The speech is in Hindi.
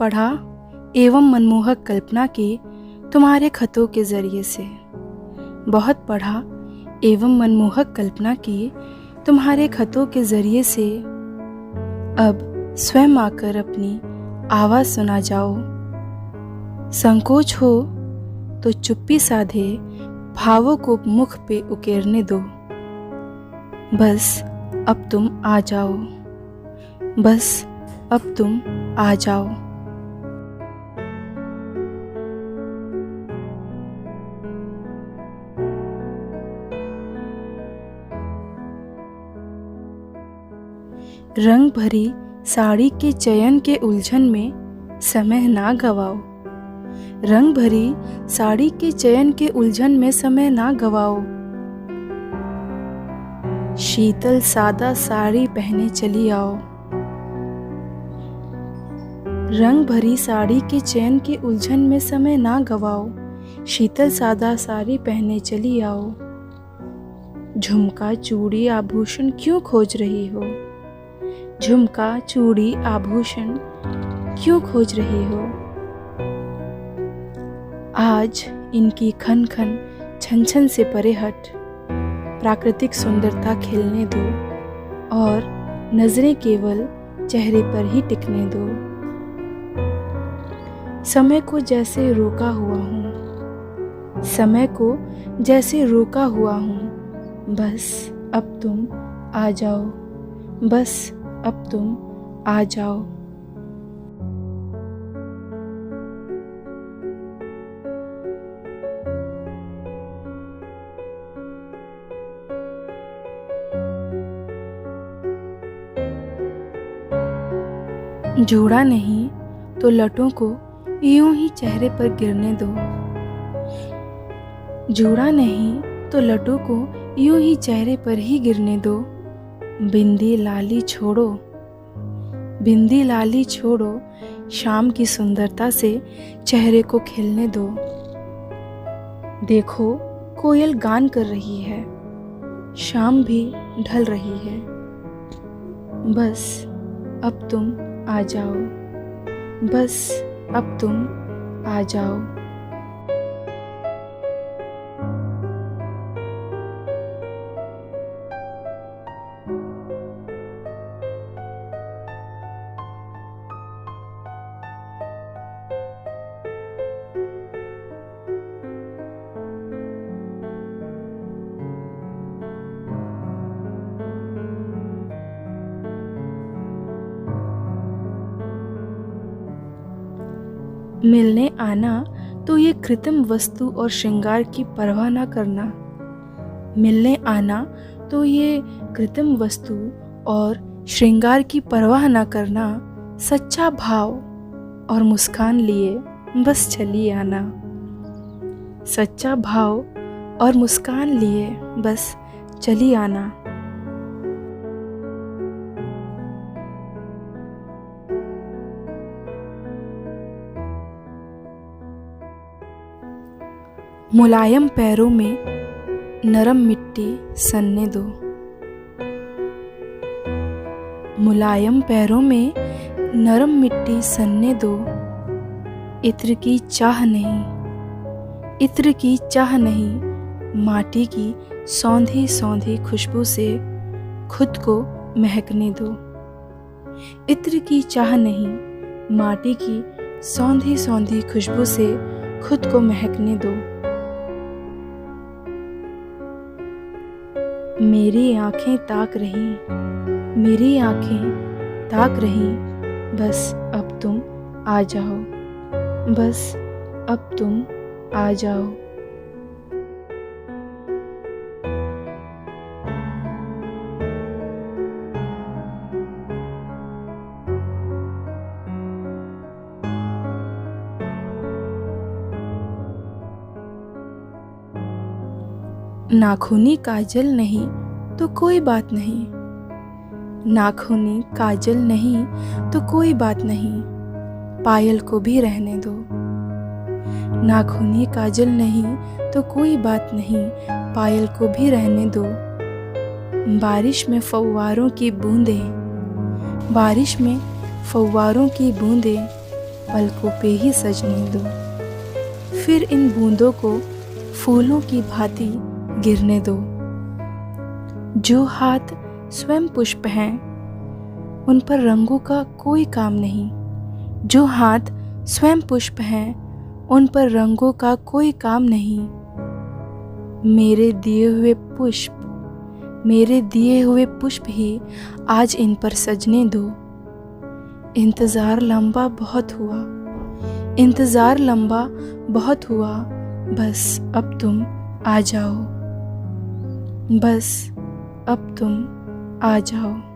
पढ़ा एवं मनमोहक कल्पना की तुम्हारे खतों के ज़रिए से। बहुत पढ़ा एवं मनमोहक कल्पना की तुम्हारे खतों के ज़रिए से। अब स्वयं आकर अपनी आवाज़ सुना जाओ। संकोच हो तो चुप्पी साधे भावों को मुख पे उकेरने दो। बस अब तुम आ जाओ, बस अब तुम आ जाओ। रंग भरी साड़ी के चयन के उलझन में समय ना गवाओ। रंग भरी साड़ी के चयन के उलझन में समय ना गवाओ। शीतल सादा साड़ी पहने चली आओ। रंग भरी साड़ी के चयन के उलझन में समय ना गवाओ। शीतल सादा साड़ी पहने चली आओ। झुमका चूड़ी आभूषण क्यों खोज रही हो? झुमका चूड़ी आभूषण क्यों खोज रही हो? आज इनकी खन खन छन छन से परे हट, प्राकृतिक सुंदरता खिलने दो और नजरें केवल चेहरे पर ही टिकने दो। समय को जैसे रोका हुआ हूँ, समय को जैसे रोका हुआ हूँ। बस अब तुम आ जाओ, बस अब तुम आ जाओ। जोड़ा नहीं तो लटों को यूं ही चेहरे पर गिरने दो। जोड़ा नहीं तो लटों को यूं ही चेहरे पर ही गिरने दो। बिंदी लाली छोड़ो, बिंदी लाली छोड़ो, शाम की सुंदरता से चेहरे को खिलने दो। देखो कोयल गान कर रही है, शाम भी ढल रही है। बस अब तुम आ जाओ, बस अब तुम आ जाओ। मिलने आना तो ये कृत्रिम वस्तु और श्रृंगार की परवाह ना करना। मिलने आना तो ये कृत्रिम वस्तु और श्रृंगार की परवाह ना करना। सच्चा भाव और मुस्कान लिए बस चली आना। सच्चा भाव और मुस्कान लिए बस चली आना। मुलायम पैरों में नरम मिट्टी सनने दो। मुलायम पैरों में नरम मिट्टी सनने दो। इत्र की चाह नहीं, इत्र की चाह नहीं, माटी की सौंधी सौंधी खुशबू से खुद को महकने दो। इत्र की चाह नहीं, माटी की सौंधी सौंधी खुशबू से खुद को महकने दो। मेरी आंखें ताक रही, मेरी आंखें ताक रही। बस अब तुम आ जाओ, बस अब तुम आ जाओ। नाखूनी काजल नहीं तो कोई बात नहीं। नाखूनी काजल नहीं तो कोई बात नहीं, पायल को भी रहने दो। नाखूनी काजल नहीं तो कोई बात नहीं, पायल को भी रहने दो। बारिश में फव्वारों की बूंदें, बारिश में फव्वारों की बूंदें पलकों पे ही सजने दो। फिर इन बूंदों को फूलों की भांति गिरने दो। जो हाथ स्वयं पुष्प हैं, उन पर रंगों का कोई काम नहीं। जो हाथ स्वयं पुष्प हैं, उन पर रंगों का कोई काम नहीं। मेरे दिए हुए पुष्प ही आज इन पर सजने दो। इंतज़ार लंबा बहुत हुआ, बस अब तुम आ जाओ।